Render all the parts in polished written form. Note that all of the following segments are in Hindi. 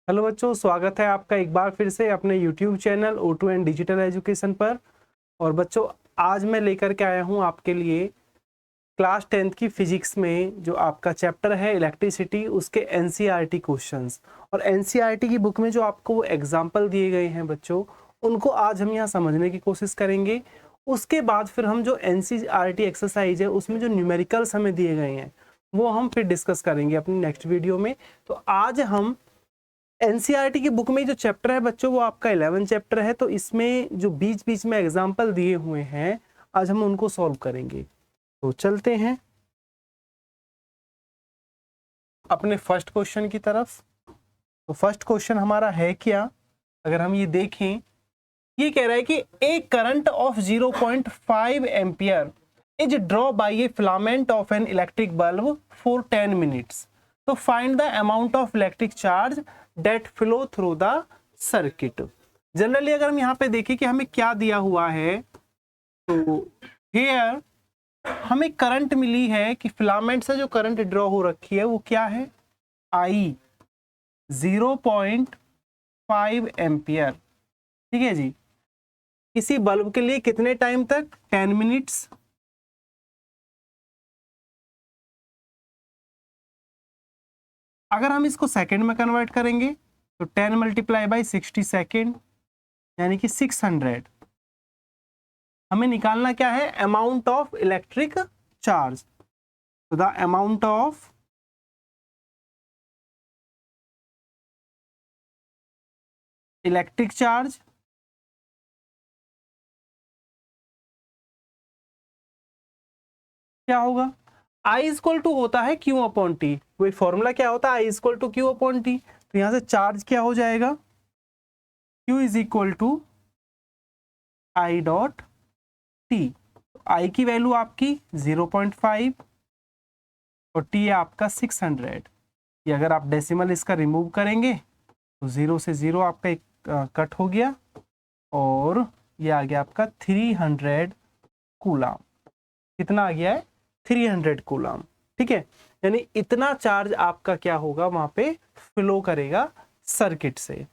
हेलो बच्चों, स्वागत है आपका एक बार फिर से अपने YouTube channel O2 and digital education पर। और बच्चों, आज मैं लेकर के आया हूं आपके लिए क्लास 10th की फिजिक्स में जो आपका चैप्टर है इलेक्ट्रिसिटी, उसके NCERT क्वेश्चंस। और NCERT की बुक में जो आपको वो एग्जाम्पल दिए गए हैं बच्चों, उनको आज हम यहाँ समझने की कोशिश करेंगे। उसके बाद फिर हम जो NCERT एक्सरसाइज है उसमें जो न्यूमेरिकल्स हमें दिए गए हैं वो हम फिर डिस्कस करेंगे अपनी नेक्स्ट वीडियो में। तो आज हम एनसीईआरटी की बुक में जो चैप्टर है बच्चों वो आपका 11 चैप्टर है। तो इसमें जो बीच बीच में एग्जाम्पल दिए हुए हैं आज हम उनको सॉल्व करेंगे। तो चलते हैं अपने फर्स्ट क्वेश्चन की तरफ। तो फर्स्ट क्वेश्चन हमारा है क्या, अगर हम ये देखें, ये कह रहा है कि a current of 0.5 ampere is draw by a filament of an electric bulb for 10 minutes. तो find the amount of electric charge that flow through the circuit. Generally अगर हम यहाँ पे देखें कि हमें क्या दिया हुआ है, तो हियर हमें करंट मिली है कि फिलामेंट से जो करंट ड्रॉ हो रखी है वो क्या है, आई 0.5 एम्पियर। ठीक है जी, किसी बल्ब के लिए कितने टाइम तक, 10 मिनट्स। अगर हम इसको सेकंड में कन्वर्ट करेंगे तो 10 मल्टीप्लाई बाई 60 सेकेंड यानी कि 600। हमें निकालना क्या है, अमाउंट ऑफ इलेक्ट्रिक चार्ज। तो the amount of electric charge क्या होगा, I इक्वल टू होता है Q अपॉन टी। वही फॉर्मूला क्या होता है, I equal to Q upon T. तो यहां से चार्ज क्या हो जाएगा, Q is equal to I dot T. I की वैल्यू आपकी 0.5 और T है आपका 600। ये अगर आप डेसिमल इसका रिमूव करेंगे तो 0 से 0 आपका एक कट हो गया और ये आ गया आपका 300 कूलाम। कितना आ गया है, 300 कूलाम। ठीक है, यानी इतना चार्ज आपका क्या होगा वहां पे फ्लो करेगा सर्किट से।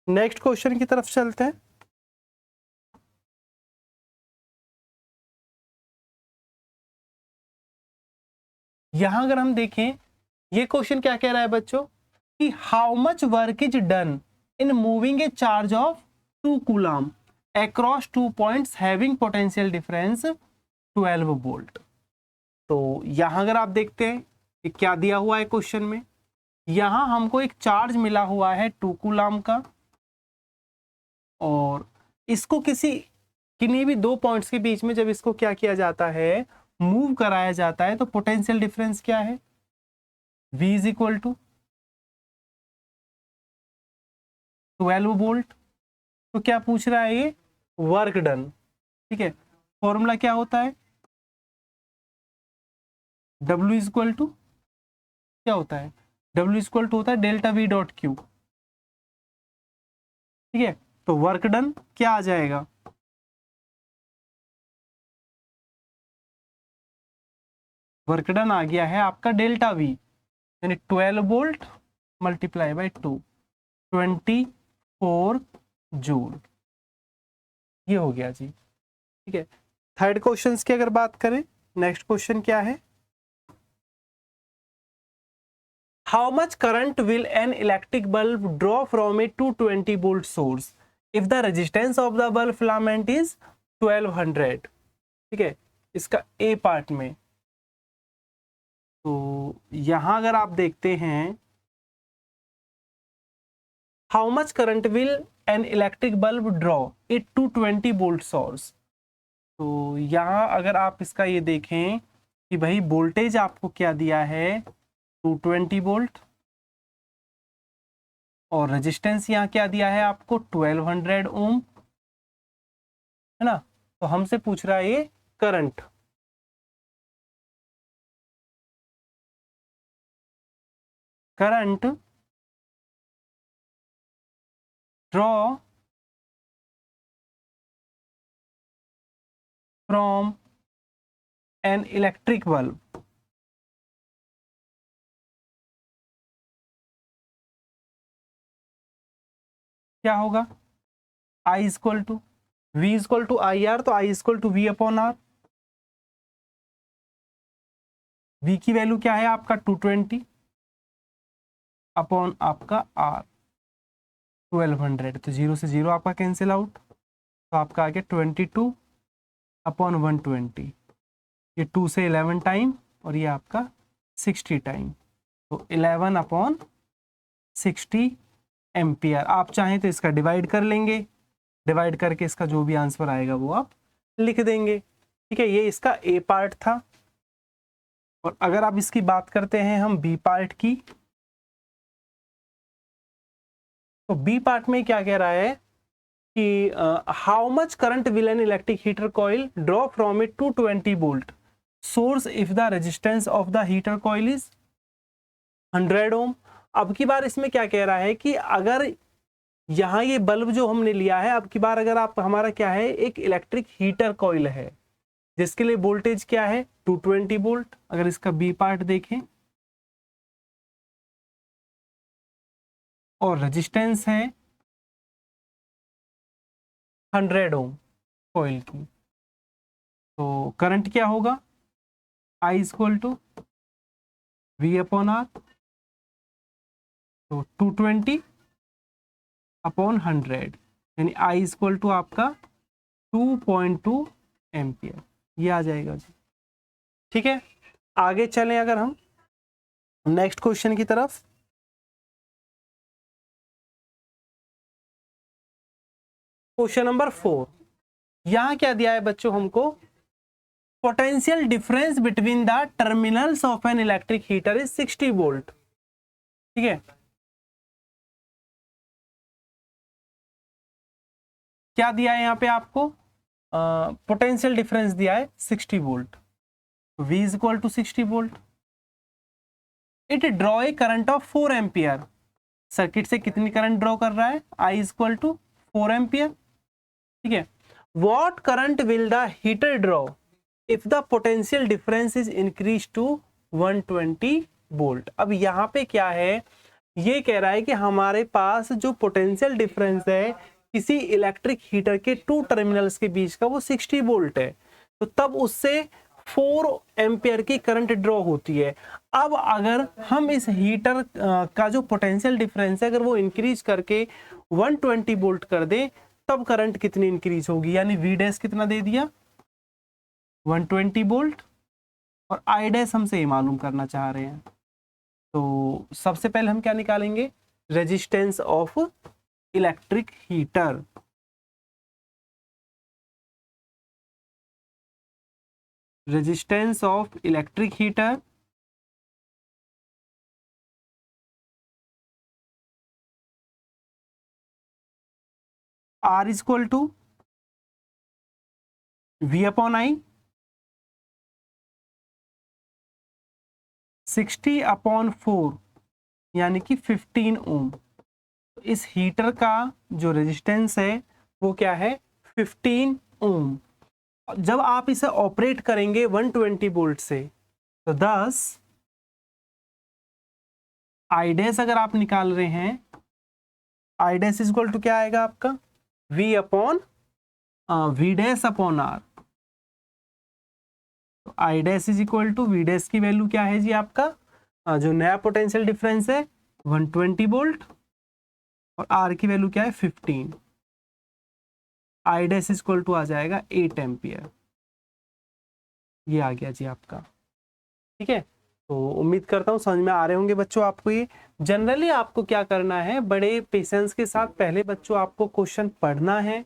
नेक्स्ट क्वेश्चन की तरफ चलते हैं। यहां अगर हम देखें, ये क्वेश्चन क्या कह रहा है बच्चों कि how much work is done in moving A charge of 2 coulomb across 2 points having potential difference 12 volt. तो यहां अगर आप देखते हैं कि क्या दिया हुआ है क्वेश्चन में, यहां हमको एक चार्ज मिला हुआ है 2 कूलाम का, और इसको किन्हीं भी दो पॉइंट्स के बीच में जब इसको क्या किया जाता है, मूव कराया जाता है, तो पोटेंशियल डिफरेंस क्या है, V is equal to 12 volt. तो क्या पूछ रहा है ये, वर्क डन। ठीक है, फॉर्मूला क्या होता है, W इज इक्वल टू क्या होता है, W इज इक्वल टू होता है डेल्टा V डॉट क्यू। ठीक है, तो वर्क डन क्या आ जाएगा, वर्क डन आ गया है आपका डेल्टा V, यानी 12 वोल्ट मल्टीप्लाई बाई 2, 24 जूल। ये हो गया जी। ठीक है, थर्ड क्वेश्चन की अगर बात करें, नेक्स्ट क्वेश्चन क्या है, how much current will an electric bulb draw from A 220 volt source if the resistance of the bulb filament is 1200। ठीक है, इसका ए पार्ट में, तो यहां अगर आप देखते हैं how much current will an electric bulb draw a 220 volt source. तो यहाँ अगर आप इसका ये देखें कि भाई वोल्टेज आपको क्या दिया है, 220 वोल्ट, और रेजिस्टेंस यहाँ क्या दिया है आपको, 1200 ओम, है ना। तो हमसे पूछ रहा है ये current. Current draw from an electric bulb, क्या होगा, I equal to V equal to I R, तो I equal to V upon R. V की वैल्यू क्या है आपका 220 अपॉन आपका आर 1200, तो 0 से 0 आपका कैंसिल आउट, तो आपका आ गया 22 अपॉन 120, ये 2 से 11 टाइम और ये आपका 60 टाइम, तो 11 अपॉन 60 एम्पियर। आप चाहें तो इसका डिवाइड कर लेंगे, डिवाइड करके इसका जो भी आंसर आएगा वो आप लिख देंगे। ठीक है, ये इसका ए पार्ट था। और अगर आप इसकी बात करते हैं हम बी पार्ट की, तो बी पार्ट में क्या कह रहा है कि how much current will an electric heater coil draw from it 220 volt source if the resistance of the heater coil is 100 ओम। अब की बार इसमें क्या कह रहा है कि अगर यहाँ ये बल्ब जो हमने लिया है, अब की बार अगर आप हमारा क्या है, एक इलेक्ट्रिक हीटर कॉइल है जिसके लिए वोल्टेज क्या है 220 वोल्ट। अगर इसका बी पार्ट देखें और रेजिस्टेंस है 100 ओम कॉइल की, तो करंट क्या होगा, I equal to V upon R, तो 220 अपॉन 100, यानी आई इक्वल टू आपका 2.2 एम्पियर, ये आ जाएगा जी। ठीक है, आगे चलें अगर हम नेक्स्ट क्वेश्चन की तरफ। क्वेश्चन नंबर 4, यहां क्या दिया है बच्चों हमको, potential difference between the terminals of an electric heater is 60 volt. ठीक है, क्या दिया है यहाँ पे आपको, पोटेंशियल डिफरेंस दिया है 60 volt, V is equal to 60 volt. It draw a current of 4 ampere, circuit से कितनी करंट ड्रॉ कर रहा है, I is equal to 4 ampere. ठीक है, what current will the heater draw if the potential difference is increase to 120 volt. अब यहाँ पे क्या है, ये कह रहा है कि हमारे पास जो पोटेंशियल डिफरेंस है किसी इलेक्ट्रिक हीटर के 2 टर्मिनल्स के बीच का वो 60 वोल्ट है, तो तब उससे 4 एम्पियर की करंट ड्रॉ होती है। अब अगर हम इस हीटर का जो पोटेंशियल डिफरेंस है अगर वो इंक्रीज करके 120 वोल्ट कर दे, तब करंट कितनी इंक्रीज होगी, यानी वी डैश कितना दे दिया 120 वोल्ट, और आई डैश हमसे ये मालूम करना चाह रहे हैं। तो सबसे पहले हम क्या निकालेंगे, resistance of electric heater. Resistance of electric heater R equal to V upon I, 60 अपॉन 4 यानी कि 15 ओम। इस हीटर का जो रेजिस्टेंस है वो क्या है 15 ओम। जब आप इसे ऑपरेट करेंगे 120 वोल्ट से, तो 10 आई डैश अगर आप निकाल रहे हैं, आई डैश इक्वल टू क्या आएगा आपका V upon V dash upon R। तो I dash is equal to V dash की वैल्यू क्या है जी आपका, जो नया पोटेंशियल डिफरेंस है 120 वोल्ट, और आर की वैल्यू क्या है 15। आई डैश इक्वल टू आ जाएगा 8 एम्पियर, ये आ गया जी आपका। ठीक है, तो उम्मीद करता हूँ समझ में आ रहे होंगे बच्चों आपको। ये जनरली आपको क्या करना है, बड़े पेशेंस के साथ पहले बच्चों आपको क्वेश्चन पढ़ना है,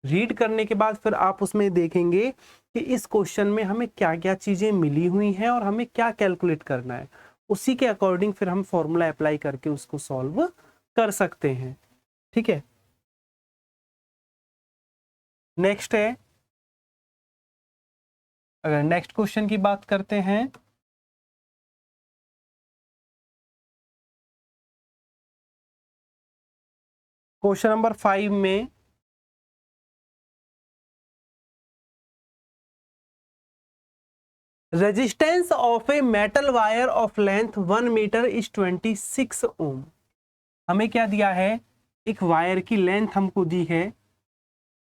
रीड करने के बाद फिर आप उसमें देखेंगे कि इस क्वेश्चन में हमें क्या क्या चीजें मिली हुई हैं और हमें क्या कैलकुलेट करना है, उसी के अकॉर्डिंग फिर हम फॉर्मूला अप्लाई करके उसको सॉल्व कर सकते हैं। ठीक है, नेक्स्ट है, अगर नेक्स्ट क्वेश्चन की बात करते हैं, क्वेश्चन नंबर 5 में resistance of a metal wire of length 1 metre is 26 ohm. हमें क्या दिया है एक वायर की लेंथ हमको दी है,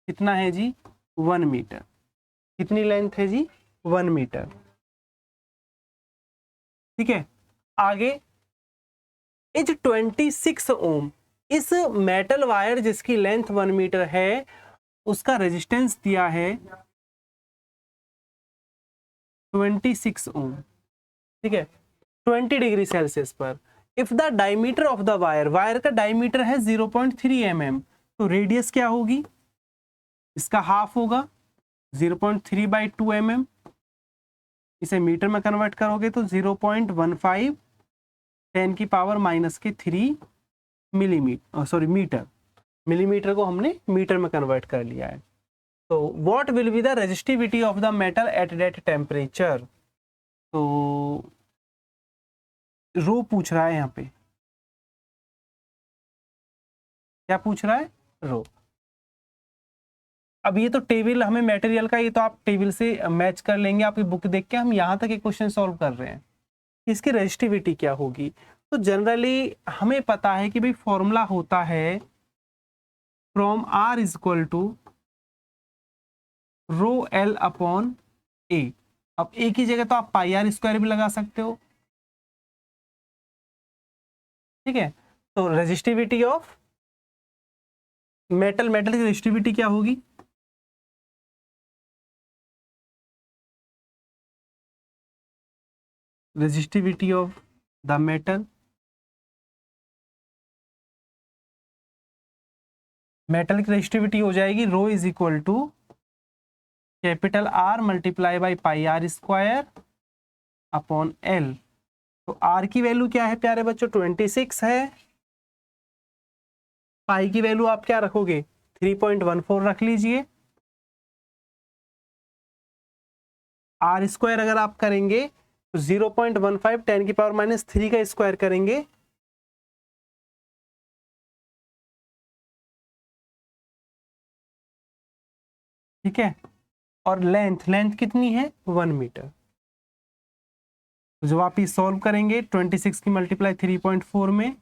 कितना है जी 1 मीटर। कितनी लेंथ है जी 1 मीटर। ठीक है, आगे इज 26 ओम, इस मेटल वायर जिसकी लेंथ 1 मीटर है उसका रेजिस्टेंस दिया है 26 ओम। ठीक है, 20 डिग्री सेल्सियस पर। If the diameter of the wire, wire का डायमीटर है 0.3 mm, तो रेडियस क्या होगी, इसका हाफ होगा 0.3/2 mm। इसे मीटर में कन्वर्ट करोगे तो 0.15 10⁻³ मीटर। मिलीमीटर को हमने मीटर में कन्वर्ट कर लिया है। तो what will be the resistivity of the metal at that temperature. तो रो पूछ रहा है यहाँ पे, क्या पूछ रहा है, रो। अब ये तो टेबल हमें मटेरियल का, ये तो आप टेबल से मैच कर लेंगे आपकी बुक देख के। हम यहाँ तक एक क्वेश्चन सॉल्व कर रहे हैं, इसकी रेजिस्टिविटी क्या होगी। तो जनरली हमें पता है कि भाई फॉर्मूला होता है from R equal to rho L upon A। अब A की जगह तो आप πr² भी लगा सकते हो। ठीक है, तो रेजिस्टिविटी ऑफ मेटल की रेजिस्टिविटी क्या होगी, रेजिस्टिविटी ऑफ द मेटल की रेजिस्टिविटी हो जाएगी rho is equal to capital R multiply by πr² upon L। तो R की वैल्यू क्या है प्यारे बच्चों 26 है, पाई की वैल्यू आप क्या रखोगे 3.14 रख लीजिए। R² अगर आप करेंगे तो 0.15 10⁻³ का स्क्वायर करेंगे, ठीक है, और लेंथ कितनी है 1 मीटर। तो जब आप ये सॉल्व करेंगे 26 की मल्टीप्लाई 3.4 में,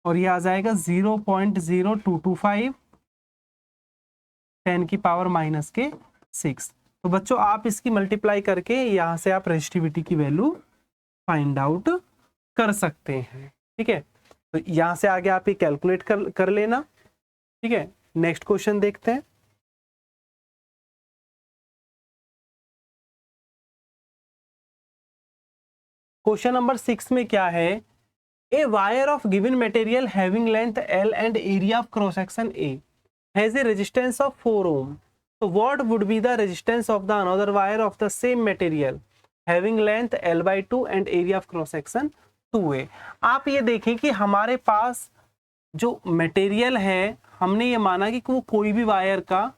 और ये आ जाएगा 0.0225 10⁻⁻⁶। तो बच्चों आप इसकी मल्टीप्लाई करके यहाँ से आप रेजिस्टिविटी की वैल्यू फाइंड आउट कर सकते हैं। ठीक है, तो यहाँ से आगे आप ये कैलकुलेट कर लेना। ठीक है, नेक्स्ट क्वेश्चन देखते हैं। क्वेश्चन नंबर 6 में क्या है, a wire of given material having length L and area of cross section A has a resistance of 4 ohm. तो what would be the resistance of the another wire of the same material having length L/2 and area of cross section 2A। आप ये देखें कि हमारे पास जो मटेरियल है, हमने ये माना कि वो कोई भी वायर का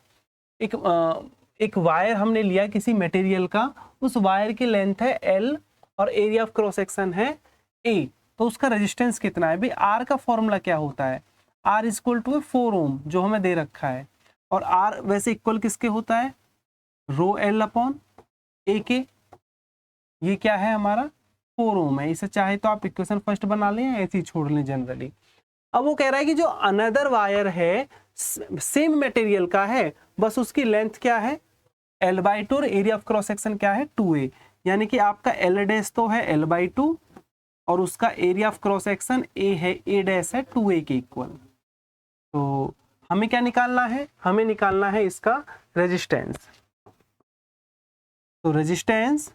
एक वायर हमने लिया किसी मटेरियल का, उस वायर की लेंथ है L और एरिया ऑफ क्रॉस सेक्शन है A। तो उसका रेजिस्टेंस कितना है भाई, R का फॉर्मूला क्या होता है, R इक्वल टू 4 ओम जो हमें दे रखा है, और R वैसे इक्वल किसके होता है रो L अपॉन A के। ये क्या है हमारा 4 ओम है। इसे चाहे तो आप इक्वेशन फर्स्ट बना लें या ऐसे ही छोड़ लें जनरली। अब वो कह रहा है कि जो अनदर वायर है सेम मटेरियल का है, बस उसकी लेंथ क्या है L/2 और एरिया ऑफ क्रॉस सेक्शन क्या है 2A। यानी कि आपका L डैश तो है L/2 और उसका area of cross section A है, A डैश है 2A के इक्वल। तो हमें क्या निकालना है, हमें निकालना है इसका रेजिस्टेंस। तो रेजिस्टेंस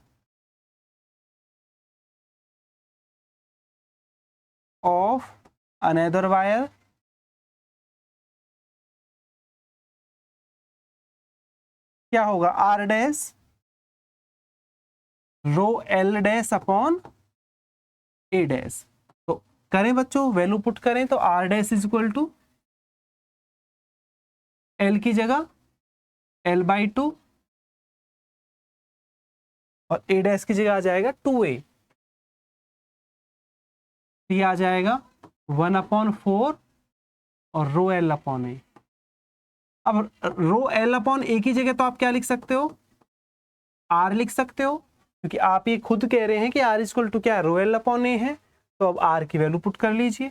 ऑफ अनदर वायर क्या होगा R dash rho L dash upon A dash. तो करें बच्चों वैल्यू पुट करें तो R dash is equal to L की जगह L/2 और A डैश की जगह आ जाएगा 2A। ये आ जाएगा 1/4 और रो L अपॉन A। अब रो L अपॉन A की जगह तो आप क्या लिख सकते हो R लिख सकते हो, क्योंकि आप ये खुद कह रहे हैं कि R इक्वल टू क्या रो L अपॉन A है। तो अब आर की वैल्यू पुट कर लीजिए,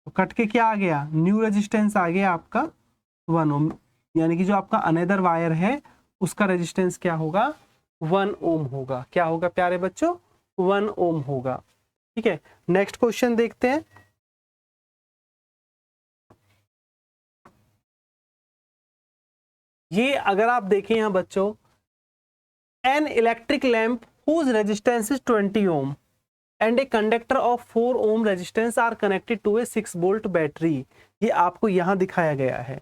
तो कट के क्या आ गया, न्यू रेजिस्टेंस आ गया आपका 1 ओम, यानी कि जो आपका अनदर वायर है उसका रेजिस्टेंस क्या होगा, 1 ओम होगा। क्या होगा प्यारे बच्चों, 1 ओम होगा। ठीक है, नेक्स्ट क्वेश्चन देखते हैं। ये अगर आप देखें यहां बच्चों, an electric lamp whose resistance is 20 ohm and a conductor of 4 ohm resistance are connected to a 6 volt battery. ये आपको यहां दिखाया गया है,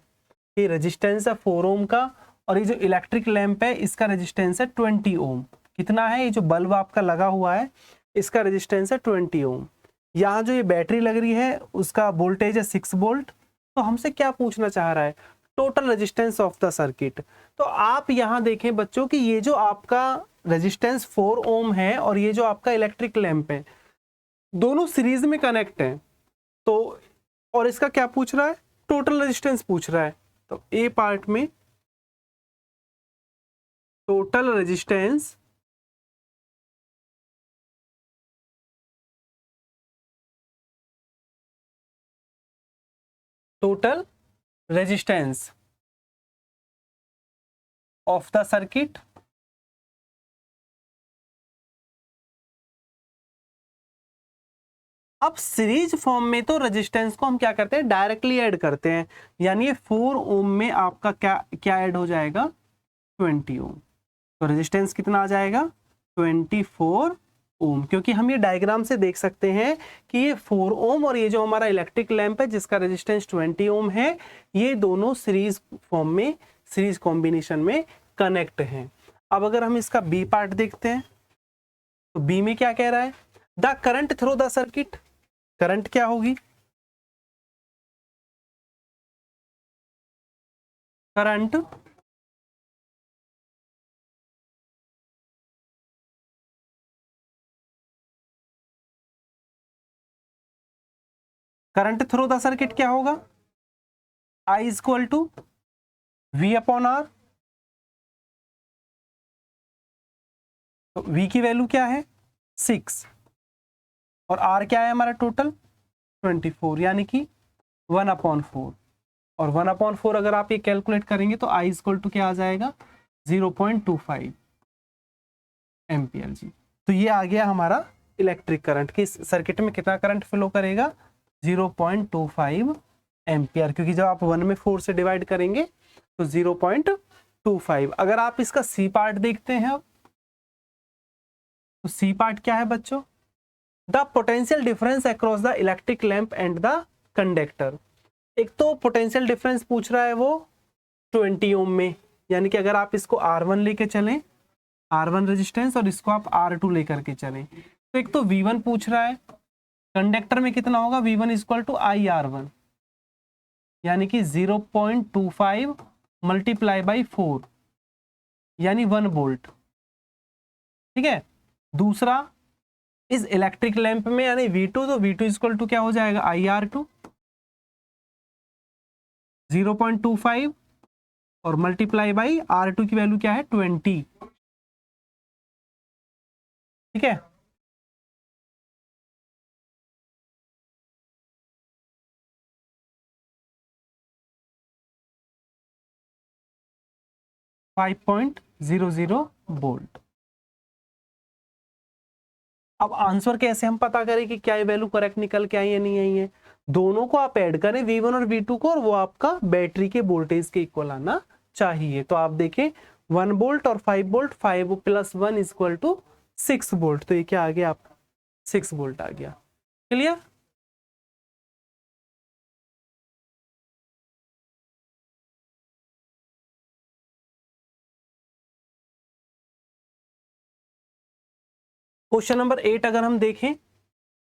ये रेजिस्टेंस है 4 ओम का, और ये जो इलेक्ट्रिक लैंप है इसका रेजिस्टेंस है 20 ओम। कितना है, ये जो बल्ब आपका लगा हुआ है इसका रेजिस्टेंस है 20 ओम। यहाँ जो ये बैटरी लग रही है उसका वोल्टेज है 6 वोल्ट। तो हमसे क्या पूछना चाह रहा है, total resistance of the circuit. तो आप यहाँ देखें बच्चों कि ये जो आपका रेजिस्टेंस 4 ओम है और ये जो आपका इलेक्ट्रिक लैंप है दोनों सीरीज में कनेक्ट हैं। तो और इसका क्या पूछ रहा है, टोटल रेजिस्टेंस पूछ रहा है। तो ए पार्ट में total resistance of the circuit अब सीरीज फॉर्म में तो रेजिस्टेंस को हम क्या करते हैं, डायरेक्टली ऐड करते हैं, यानी ये 4 ओम में आपका क्या क्या ऐड हो जाएगा, 20 ओम। तो रेजिस्टेंस कितना आ जाएगा, 24 ओम, क्योंकि हम ये डायग्राम से देख सकते हैं कि ये 4 ओम और ये जो हमारा इलेक्ट्रिक लैंप है जिसका रेजिस्टेंस 20 ओम है, ये दोनों सीरीज फॉर्म में, सीरीज कॉम्बिनेशन में कनेक्ट हैं। अब अगर हम इसका बी पार्ट देखते हैं तो बी में क्या कह रहा है, the current through the circuit, current क्या होगी, current current through the circuit क्या होगा, I is equal to V upon R. तो वी की वैल्यू क्या है 6 और आर क्या है हमारा टोटल 24, यानी कि 1/4। और 1/4 अगर आप ये कैलकुलेट करेंगे तो आई इक्वल टू क्या आ जाएगा 0.25 एम्पियर जी। तो ये आ गया हमारा इलेक्ट्रिक करंट कि इस सर्किट में कितना करंट फ्लो करेगा 0.25 एम्पियर, क्योंकि जब आप 1 में 4 से डिवाइड करेंगे तो 0.25। अगर आप इसका सी पार्ट देखते हैं अब, तो सी पार्ट क्या है बच्चों, the potential difference across the electric lamp and the conductor. एक तो पोटेंशियल डिफरेंस पूछ रहा है वो 20 ओम में, यानी कि अगर आप इसको R1 लेके चलें, R1 रेजिस्टेंस, और इसको आप R2 लेकर के चलें, तो एक तो V1 पूछ रहा है, कंडक्टर में कितना होगा V1 इक्वल टू IR1, यानी कि 0.25 मल्टीप्लाई बाई 4 यानी 1 वोल्ट। ठीक है, दूसरा इस इलेक्ट्रिक लैंप में यानी V2, तो V2 इक्वल टू क्या हो जाएगा IR2 0.25 और मल्टीप्लाई बाई R2 की वैल्यू क्या है 20। ठीक है, .00 वोल्ट। अब आंसर कैसे हम पता करें कि क्या ये वैल्यू करेक्ट निकल के आई है नहीं आई है, दोनों को आप ऐड करें V1 और V2 को, और वो आपका बैटरी के वोल्टेज के इक्वल आना चाहिए। तो आप देखें 1 वोल्ट और 5 वोल्ट, 5 + 1 इक्वल टू 6 वोल्ट, तो ये क्या आ गया आपका 6 वोल्ट आ गया। क्लियर, क्वेश्चन नंबर 8 अगर हम देखें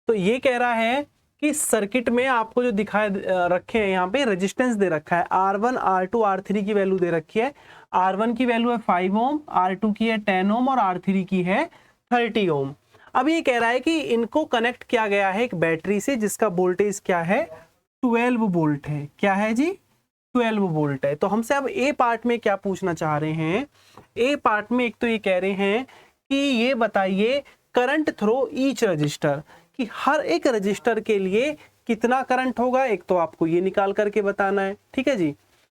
तो ये कह रहा है कि सर्किट में आपको जो दिखाए रखे हैं यहाँ पे रेजिस्टेंस दे रखा है R1, R2, R3 की वैल्यू दे रखी है। R1 की वैल्यू है 5 ओम, R2 की है 10 ओम और R3 की है 30 ओम। अब ये कह रहा है कि इनको कनेक्ट किया गया है एक बैटरी से जिसका वोल्टेज क्या है 12 वोल्ट है। क्या है जी 12 वोल्ट है। तो हमसे अब ए पार्ट में क्या पूछना चाह रहे हैं, ए पार्ट में एक तो ये कह रहे हैं कि ये बताइए करंट थ्रू ईच रजिस्टर, कि हर एक रजिस्टर के लिए कितना करंट होगा, एक तो आपको ये निकाल करके बताना है, ठीक है जी।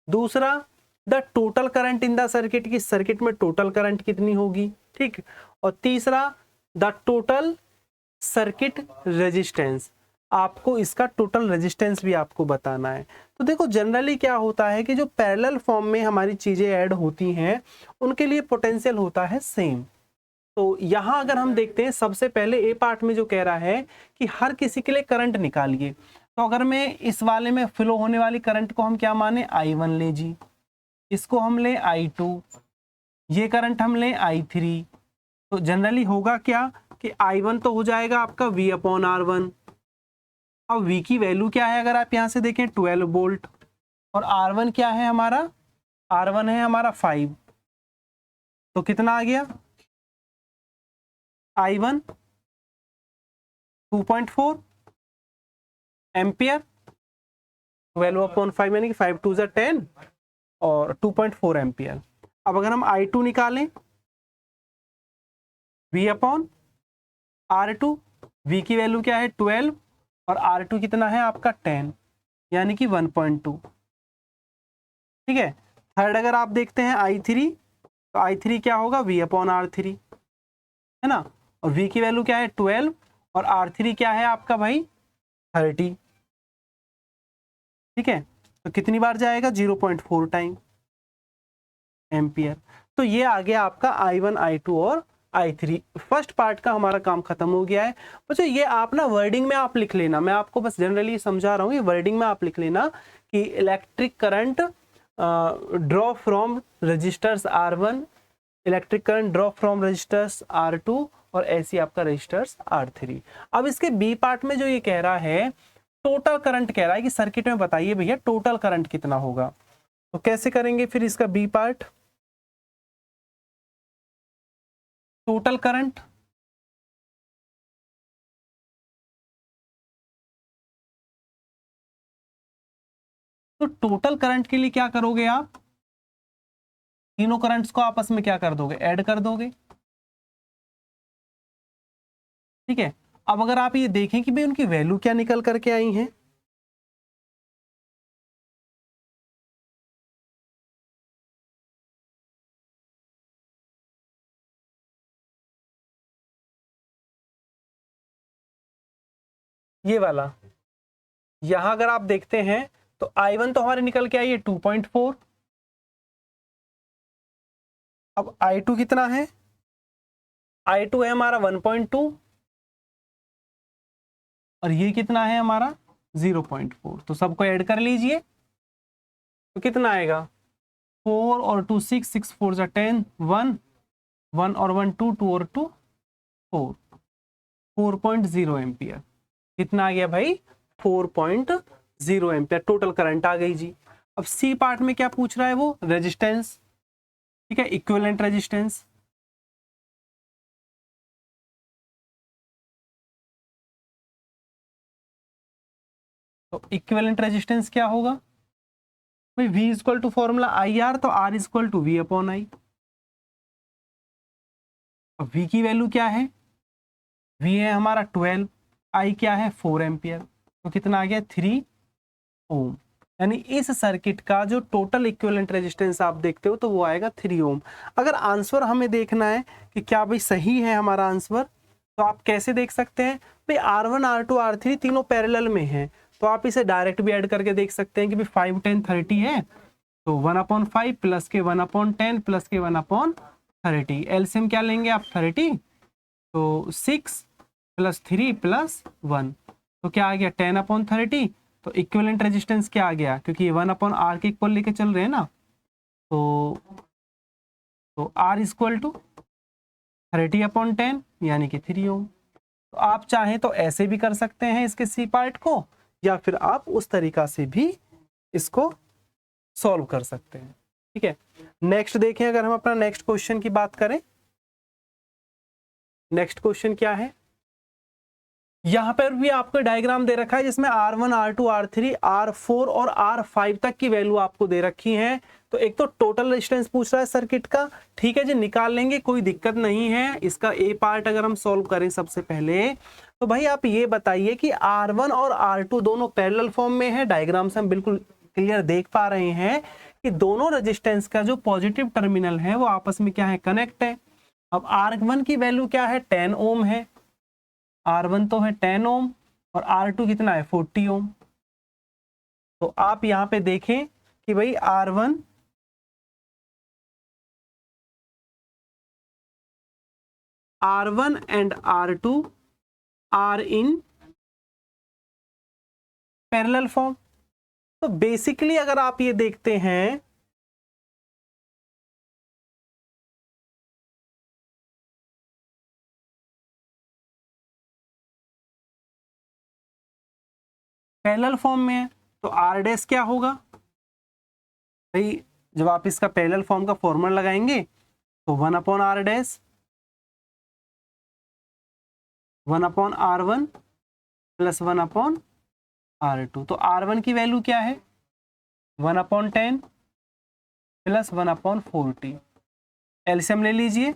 दूसरा the total current in the circuit, की सर्किट में टोटल करंट कितनी होगी, ठीक। और तीसरा द टोटल सर्किट रेजिस्टेंस, आपको इसका टोटल रेजिस्टेंस भी आपको बताना है। तो देखो जनरली क्या होता है कि जो पैरेलल फॉर्म में हमारी चीजें ऐड होती हैं उनके लिए पोटेंशियल होता है सेम। तो यहाँ अगर हम देखते हैं सबसे पहले ए पार्ट में जो कह रहा है कि हर किसी के लिए करंट निकालिए, तो अगर मैं इस वाले में फ्लो होने वाली करंट को हम क्या माने I1 ले जी, इसको हम ले I2, ये करंट हम ले I3, तो जनरली होगा क्या कि I1 तो हो जाएगा आपका V/R1। अब V की वैल्यू क्या है अगर आप यहां से देखें 12 वोल्ट, और R1 क्या है हमारा, R1 है हमारा 5, तो कितना आ गया I1 2.4 एम्पियर, 12/5 यानी कि 5 2 10 और 2.4 एम्पियर। अब अगर हम I2 निकालें V/R2, V की वैल्यू क्या है 12 और R2 कितना है आपका 10 यानी कि 1.2, ठीक है। थर्ड अगर आप देखते हैं I3, तो I3 क्या होगा V/R3, है ना, और V की वैल्यू क्या है 12 और R3 क्या है आपका भाई 30, ठीक है। तो कितनी बार जाएगा 0.4 टाइम एम्पियर। तो ये आ गया आपका I1 I2 और I3। फर्स्ट पार्ट का हमारा काम खत्म हो गया है बच्चों। ये आप ना वर्डिंग में आप लिख लेना, मैं आपको बस जनरली समझा रहा हूँ, ये वर्डिंग में आप लिख लेना कि electric current draw from resistors R1, electric current draw from resistors R2 और ऐसी आपका रजिस्टर्स R3। अब इसके बी पार्ट में जो ये कह रहा है टोटल करंट कह रहा है कि सर्किट में बताइए भैया टोटल करंट कितना होगा। तो कैसे करेंगे फिर इसका बी पार्ट, टोटल करंट, तो टोटल करंट के लिए क्या करोगे आप, तीनों करंट्स को आपस में क्या कर दोगे, ऐड कर दोगे, ठीक है। अब अगर आप ये देखें कि भाई उनकी वैल्यू क्या निकल करके आई है, ये वाला यहां अगर आप देखते हैं तो I1 तो हमारे निकल के आई है 2.4, अब I2 कितना है, I2 है हमारा 1.2 और ये कितना है हमारा 0.4, तो सबको ऐड कर लीजिए तो कितना आएगा 4 और 2 6, 6 4 जा 10, 1 1 और 1 2, 2 और 2 4, 4.0 एम्पियर। कितना आ गया भाई 4.0 एम्पियर टोटल करंट आ गई जी। अब सी पार्ट में क्या पूछ रहा है वो रेजिस्टेंस, ठीक है, इक्विवेलेंट रेजिस्टेंस। तो इक्विवेलेंट रेजिस्टेंस क्या होगा भाई, V equal to formula IR, तो R इक्वल टू V/I। अब V की वैल्यू क्या है, V है हमारा 12, I क्या है 4 एम्पियर, तो कितना आ गया 3 ओम। यानी इस सर्किट का जो टोटल इक्विवेलेंट रेजिस्टेंस आप देखते हो तो वो आएगा 3 ओम। अगर आंसर हमें देखना है कि क्या भाई सही है हमारा आंसर, तो आप कैसे देख सकते हैं भाई R1 R2 R3 तीनों पैरेलल में हैं, तो आप इसे डायरेक्ट भी ऐड करके देख सकते हैं कि भाई 5 10 30 है, तो 1/5 प्लस के 1/10 प्लस के 1/30, एलसीएम क्या लेंगे आप 30, तो 6 प्लस 3 प्लस 1, तो क्या आ गया 10/30। तो इक्विवेलेंट रेजिस्टेंस क्या आ गया, क्योंकि ये 1/R के इक्वल लेके चल रहे हैं ना, तो R इक्वल टू 30/10 यानी कि 3 ओम। तो आप चाहें तो ऐसे भी कर सकते हैं इसके सी पार्ट को, या फिर आप उस तरीका से भी इसको सॉल्व कर सकते हैं, ठीक है। नेक्स्ट देखें, अगर हम अपना नेक्स्ट क्वेश्चन की बात करें, नेक्स्ट क्वेश्चन क्या है, यहाँ पर भी आपको डायग्राम दे रखा है जिसमें R1, R2, R3, R4 और R5 तक की वैल्यू आपको दे रखी है। तो एक तो टोटल रेजिस्टेंस पूछ रहा है सर्किट का, ठीक है जी, निकाल लेंगे, कोई दिक्कत नहीं है। इसका ए पार्ट अगर हम सॉल्व करें सबसे पहले, तो भाई आप ये बताइए कि R1 और R2 दोनों पैरेलल फॉर्म में है। डायग्राम से हम बिल्कुल क्लियर देख पा रहे हैं कि दोनों रेजिस्टेंस का जो पॉजिटिव टर्मिनल है वो आपस में क्या है, कनेक्ट है। अब R1 की वैल्यू क्या है, 10 ओम है, R1 तो है 10 ओम और R2 कितना है, 40 ओम। तो आप यहां पे देखें कि भाई R1 and R2 are in parallel form. तो बेसिकली अगर आप ये देखते हैं, पैरेलल फॉर्म में है, तो आर डैश क्या होगा भाई, जब आप इसका पैरेलल फॉर्म का फॉर्मूला लगाएंगे तो 1 upon are dash 1/R1 plus 1/R2। तो R1 की वैल्यू क्या है, 1/10 प्लस 1/40। एलसीएम ले लीजिए,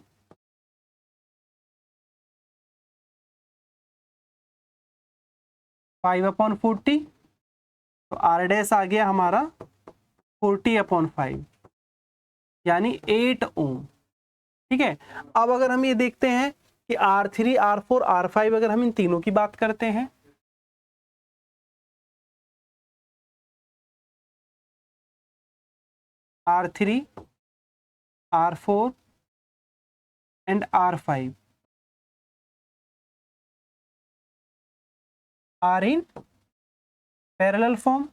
5/40, तो आर डैश आ गया हमारा 40/5 यानी 8 ओम। ठीक है, अब अगर हम ये देखते हैं कि R3, R4, R5 अगर हम इन तीनों की बात करते हैं, R3, R4 and R5 are in parallel form,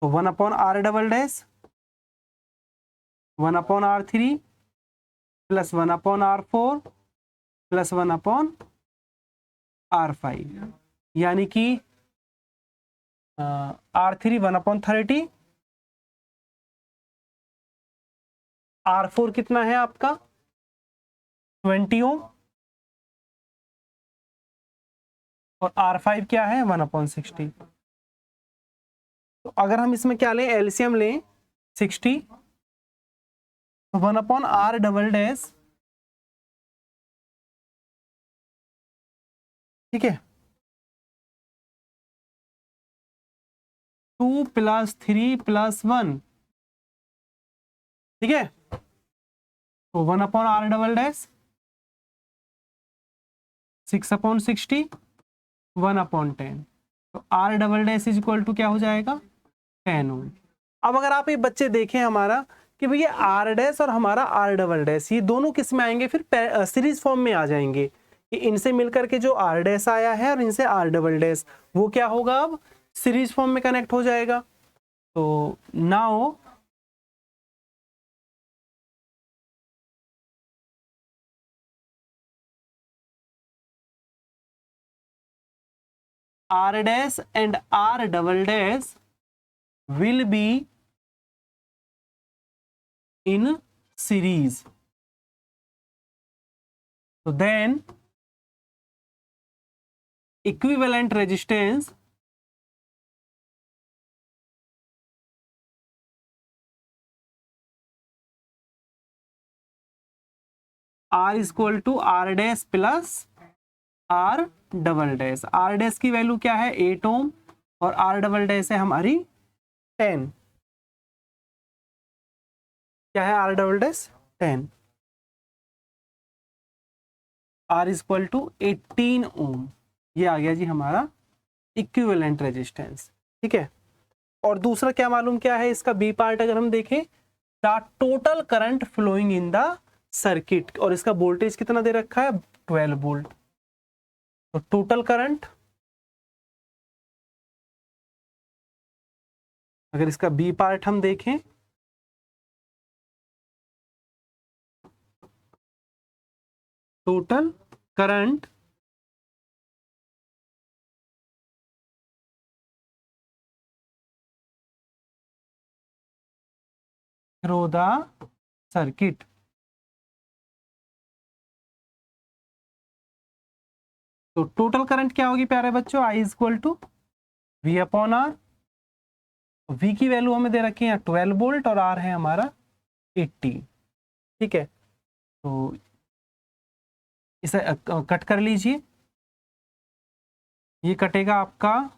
तो 1/R double dash 1/R3 plus 1/R4 plus 1/R5 यानी कि R3 1/30, R4 कितना है आपका 20 ओम और R5 क्या है 1/60। तो अगर हम इसमें क्या लें, एलसीएम लें 60, 1/R डबल डैश, ठीक है, 2 प्लस 3 प्लस 1, ठीक है, तो 1/R डबल डैश 6/60 1/10, तो R double dash is equal to क्या हो जाएगा 10 ओम। अब अगर आप ये बच्चे देखें हमारा कि भैया आर डैश और हमारा आर डबल डैश ये दोनों किस में आएंगे, फिर सीरीज फॉर्म में आ जाएंगे कि इनसे मिलकर के जो आर डैश आया है और इनसे आर डबल डैश वो क्या होगा, अब सीरीज फॉर्म में कनेक्ट हो जाएगा। तो now R dash and R double dash will be in series, so then equivalent resistance R is equal to R dash plus R double dash. R dash की वैल्यू क्या है 8 ओम और R डबल डैश है हमारी 10, क्या है R double dash 10, R is equal to 18 ohm. ये आ गया जी हमारा इक्विवेलेंट रेजिस्टेंस। ठीक है, और दूसरा क्या मालूम क्या है इसका बी पार्ट, अगर हम देखें the total current flowing in the circuit, और इसका वोल्टेज कितना दे रखा है 12 वोल्ट। तो टोटल करंट, अगर इसका बी पार्ट हम देखें, total current through the circuit, तो टोटल करंट क्या होगी प्यारे बच्चों, I equal to V upon R. V की वैल्यू हमें दे रखी है 12 वोल्ट और R है हमारा 80। ठीक है, तो इसे कट कर लीजिए। ये कटेगा आपका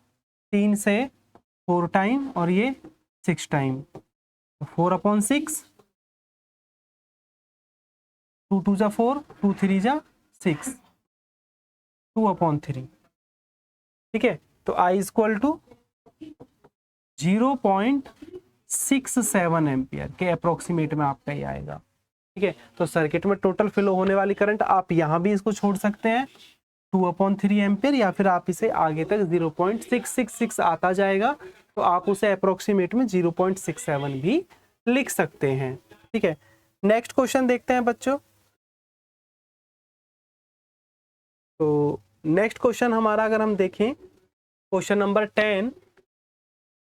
3 से 4 टाइम और ये 6 टाइम, 4/6, 2 2 जा 4, 2 3 जा 6, 2/3। ठीक है, तो I इक्वल टू 0.67 एम्पियर के अप्रोक्सीमेट में आपका ये आएगा। ठीक है, तो सर्किट में टोटल फ्लो होने वाली करंट आप यहाँ भी इसको छोड़ सकते हैं 2/3 एम्पियर, या फिर आप इसे आगे तक 0.666 आता जाएगा तो आप उसे अप्रोक्सीमेट में 0.67 भी लिख सकते हैं। ठीक है, नेक्स्ट क्वेश्चन देखते हैं बच्चों। तो नेक्स्ट क्वेश्चन हमारा अगर हम देखें, क्वेश्चन नंबर 10,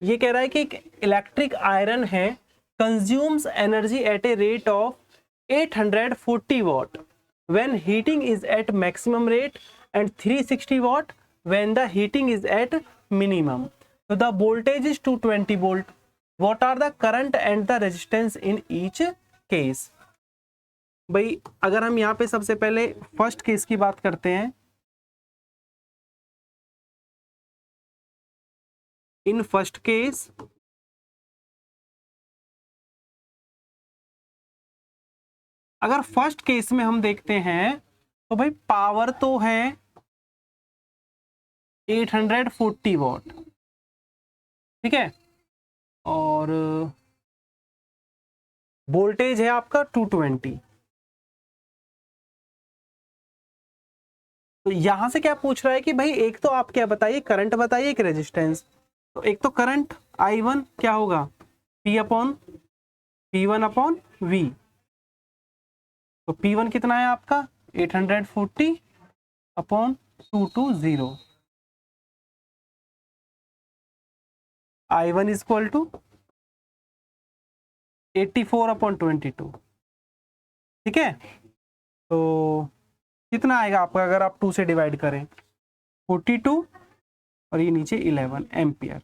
ये कह रहा है कि एक इलेक्ट्रिक आयरन है consumes energy at a rate of 840 watt when heating is at maximum rate and 360 watt when the heating is at minimum. So the voltage is 220 volt. What are the current and the resistance in each case? भाई अगर हम यहाँ पे सबसे पहले फर्स्ट केस की बात करते हैं, इन फर्स्ट केस अगर फर्स्ट केस में हम देखते हैं तो भाई पावर तो है 840 वॉट। ठीक है, और वोल्टेज है आपका 220। तो यहां से क्या पूछ रहा है कि भाई एक तो आप क्या बताइए, करंट बताइए, एक रेजिस्टेंस। तो एक तो करंट I1 क्या होगा, P1/V। तो P1 कितना है आपका 840/220। I1 equal to 84/22। ठीक है, तो कितना आएगा आपका अगर आप 2 से डिवाइड करें, 42 और ये नीचे 11 एम्पियर।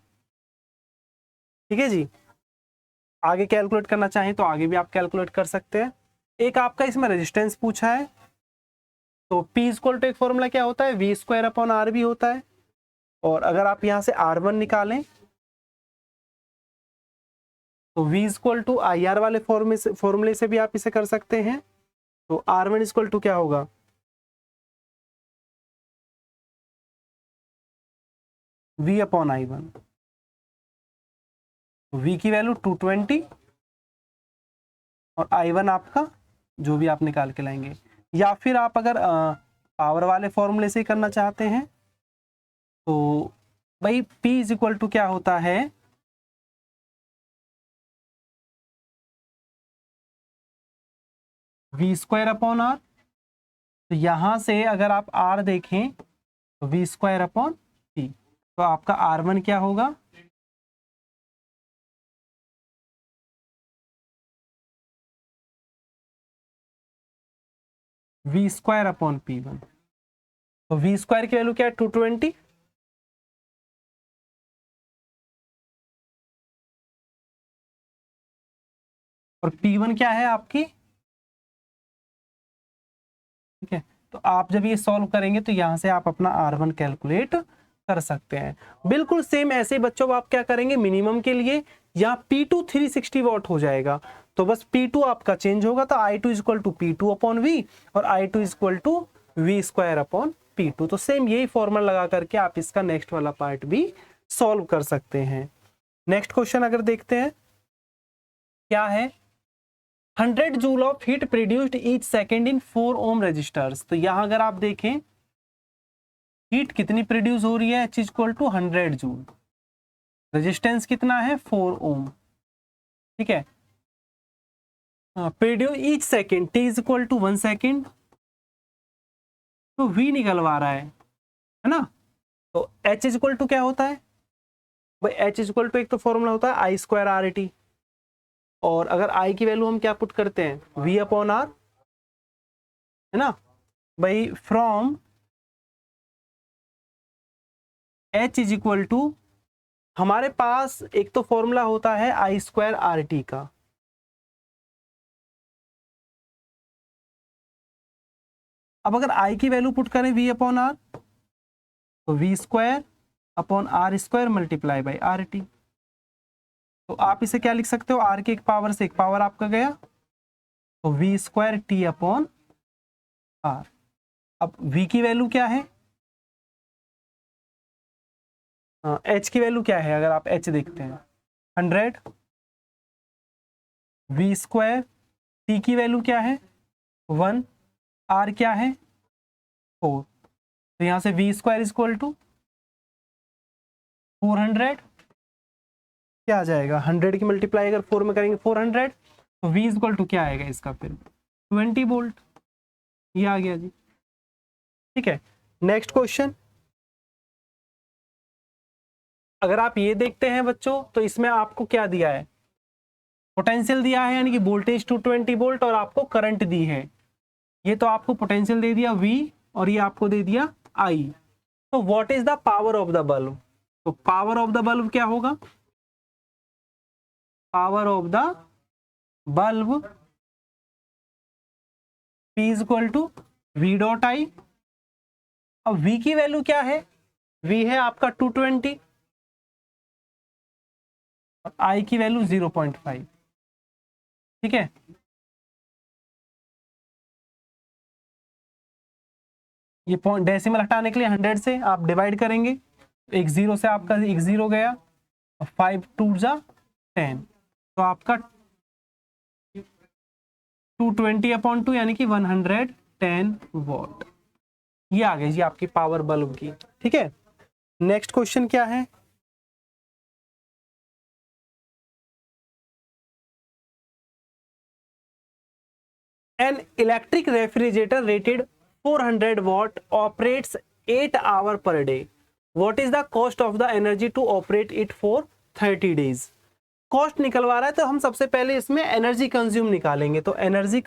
ठीक है जी, आगे कैलकुलेट करना चाहें तो आगे भी आप कैलकुलेट कर सकते हैं। एक आपका इसमें रेजिस्टेंस पूछा है, तो P इक्वल टू एक फॉर्मूला क्या होता है, V²/R भी होता है। और अगर आप यहां से R1 निकालें तो V इक्वल टू IR वाले फॉर्मूले से भी आप इसे कर सकते हैं। तो R1 इक्वल टू क्या होगा, V/I1। V की वैल्यू 220 और I1 आपका जो भी आप निकाल के लाएंगे, या फिर आप अगर पावर वाले फॉर्मूले से करना चाहते हैं तो भाई P इक्वल टू क्या होता है, V²/R। तो यहां से अगर आप R देखें तो V²/P। तो आपका R1 क्या होगा, V²/P1। तो V² की वैल्यू क्या है 220, और P1 क्या है आपकी। ठीक है, तो आप जब ये सॉल्व करेंगे तो यहां से आप अपना R1 कैलकुलेट कर सकते हैं। बिल्कुल सेम ऐसे बच्चों आप क्या करेंगे, मिनिमम के लिए यहाँ P2 360 वॉट हो जाएगा, तो बस P2 आपका चेंज होगा, तो I2 इक्वल टू P2/V और I2 इक्वल टू V²/P2। तो सेम यही फॉर्मूला लगा करके आप इसका नेक्स्ट वाला पार्ट भी सॉल्व कर सकते हैं। नेक्स्ट क्वेश्चन अगर देखते हैं, क्या है, 100 joule of heat produced each second in 4 ohm resistors. तो यहां अगर आप देखें हीट कितनी प्रोड्यूस हो रही है, H equal to 100 joule, resistance कितना है 4 ओम। ठीक है, produce each second, T equal to 1 second, तो V निकलवा रहा है ना। तो H इक्वल टू क्या होता है भाई, H इक्वल टू एक तो फॉर्मूला होता है I²RT, और अगर I की वैल्यू हम क्या पुट करते हैं, V/R, है ना भाई, from H is equal to, हमारे पास एक तो फॉर्मूला होता है I² RT का, अब अगर I की वैल्यू पुट करें V/R, तो V² मल्टीप्लाई बाई RT। तो आप इसे क्या लिख सकते हो, R की एक पावर से एक पावर आपका गया, तो V² T/R। अब V की वैल्यू क्या है, H की वैल्यू क्या है, अगर आप H देखते हैं 100, V², T की वैल्यू क्या है 1, R क्या है 4, तो यहां से V² इज इक्वल टू 400, क्या आ जाएगा 100 की मल्टीप्लाई अगर 4 में करेंगे 400, तो V इज इक्वल टू क्या आएगा इसका फिर 20 वोल्ट, ये आ गया जी। ठीक है, नेक्स्ट क्वेश्चन, अगर आप ये देखते हैं बच्चों, तो इसमें आपको क्या दिया है, पोटेंशियल दिया है यानी कि वोल्टेज 220 वोल्ट और आपको करंट दी है। ये तो आपको पोटेंशियल दे दिया V और ये आपको दे दिया I। तो what is the power of the bulb, तो पावर ऑफ द बल्ब क्या होगा, power of the bulb P is equal to V.I। अब V की वैल्यू क्या है, V है आपका 220 और I की वैल्यू 0.5। ठीक है, ये पॉइंट डेसिमल हटाने के लिए 100 से आप डिवाइड करेंगे, एक जीरो से आपका एक जीरो गया, 5 2 जा 10, तो आपका 220/2 यानी कि 110 वॉट, ये आ गई जी आपकी पावर बल्ब की। ठीक है, नेक्स्ट क्वेश्चन क्या है, an electric refrigerator rated 400 watt operates 8 hour per day. What is the cost of the energy to operate it for 30 days? Cost निकलवा रहा है तो हम सबसे पहले इसमें एनर्जी कंज्यूम निकालेंगे, तो एनर्जी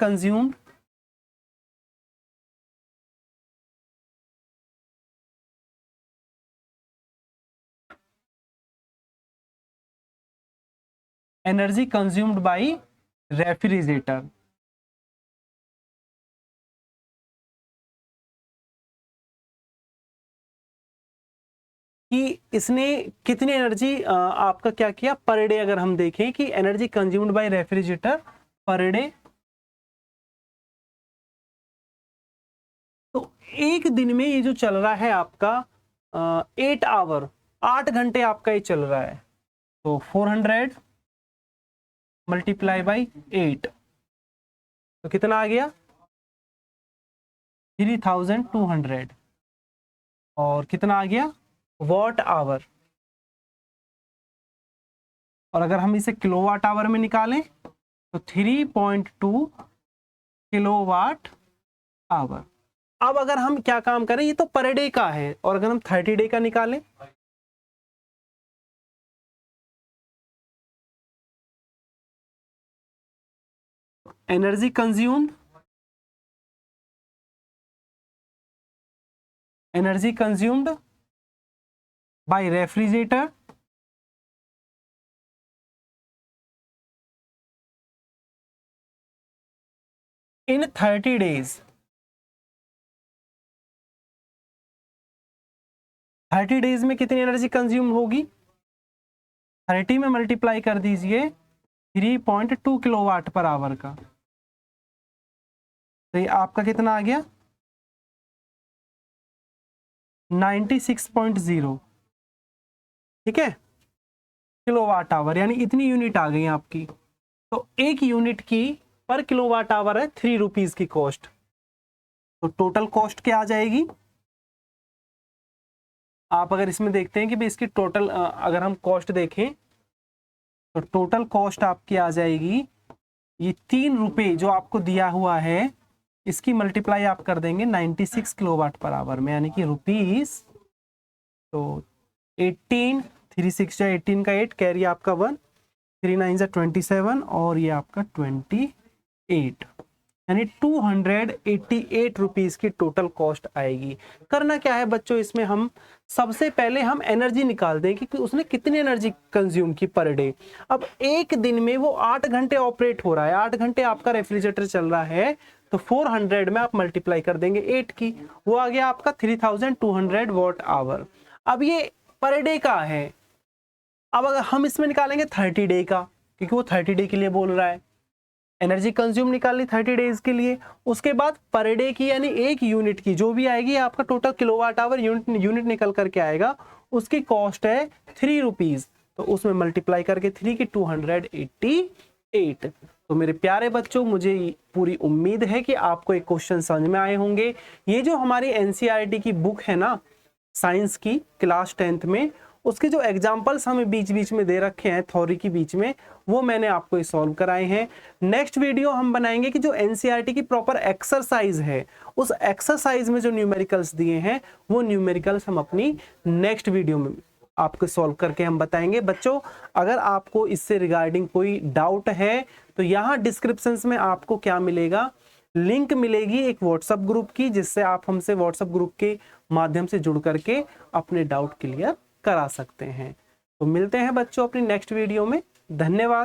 कंज्यूम्ड बाय रेफ्रिजरेटर, कि इसने कितनी एनर्जी आपका क्या किया पर डे, अगर हम देखें कि energy consumed by refrigerator per day, तो एक दिन में ये जो चल रहा है आपका 8 आवर, 8 घंटे आपका ये चल रहा है, तो 400 मल्टीप्लाई बाई 8, तो कितना आ गया 3200, और कितना आ गया वॉट आवर, और अगर हम इसे किलोवाट आवर में निकालें तो 3.2 किलोवाट आवर। अब अगर हम क्या काम करें, ये तो पर डे का है, और अगर हम 30 डे का निकालें, energy consumed by refrigerator in 30 days, 30 days में कितनी एनर्जी कंज्यूम होगी, 30 में मल्टीप्लाई कर दीजिए 3.2 किलोवाट पर आवर का, तो ये आपका कितना आ गया 96.0। ठीक है, किलोवाट आवर, यानी इतनी यूनिट आ गई आपकी, तो एक यूनिट की पर किलोवाट आवर है 3 रुपीज की कॉस्ट, तो टोटल कॉस्ट क्या आ जाएगी, आप अगर इसमें देखते हैं कि भाई इसकी टोटल अगर हम कॉस्ट देखें, तो टोटल कॉस्ट आपकी आ जाएगी, ये 3 रुपए जो आपको दिया हुआ है इसकी मल्टीप्लाई आप कर देंगे 96 किलोवाट पर आवर में, यानी कि रुपीज, तो 18, 3 6 जा 18 का 8, कैरी आपका 1, 3 9 जा 27, और ये आपका 28, यानी 288 रुपीज की टोटल कॉस्ट आएगी। करना क्या है बच्चों, इसमें हम सबसे पहले हम एनर्जी निकाल दें कि उसने कितनी एनर्जी कंज्यूम की पर डे। अब एक दिन में वो 8 घंटे ऑपरेट हो रहा है, 8 घंटे आपका रेफ्रिजरेटर चल रहा है, तो 400 में आप मल्टीप्लाई कर देंगे 8 की, वो आ गया आपका 3200 वॉट आवर। अब ये पर डे का है। अब अगर हम इसमें निकालेंगे 30 डे का, क्योंकि वो 30 डे के लिए बोल रहा है, एनर्जी कंज्यूम निकालनी 30 डेज के लिए। उसके बाद पर डे की यानी एक यूनिट की जो भी आएगी, आपका टोटल किलोवाट आवर यूनिट निकल करके आएगा, उसकी कॉस्ट है 3 रुपीज, तो उसमें मल्टीप्लाई करके 3 की 288। तो मेरे प्यारे बच्चों, मुझे पूरी उम्मीद है कि आपको एक क्वेश्चन समझ में आए होंगे। ये जो हमारी एनसीईआरटी की बुक है ना, साइंस की क्लास 10th में, उसके जो एग्जाम्पल्स हमें बीच बीच में दे रखे हैं थ्योरी के बीच में, वो मैंने आपको सॉल्व कराए हैं। नेक्स्ट वीडियो हम बनाएंगे कि जो एनसीईआरटी की प्रॉपर एक्सरसाइज है, उस एक्सरसाइज में जो न्यूमेरिकल्स दिए हैं, वो न्यूमेरिकल्स हम अपनी नेक्स्ट वीडियो में आपको सॉल्व करके हम बताएंगे। बच्चों, अगर आपको इससे रिगार्डिंग कोई डाउट है तो यहाँ डिस्क्रिप्शन में आपको क्या मिलेगा, लिंक मिलेगी एक व्हाट्सएप ग्रुप की, जिससे आप हमसे व्हाट्सएप ग्रुप के माध्यम से जुड़ करके अपने डाउट क्लियर करा सकते हैं। तो मिलते हैं बच्चों अपनी नेक्स्ट वीडियो में। धन्यवाद।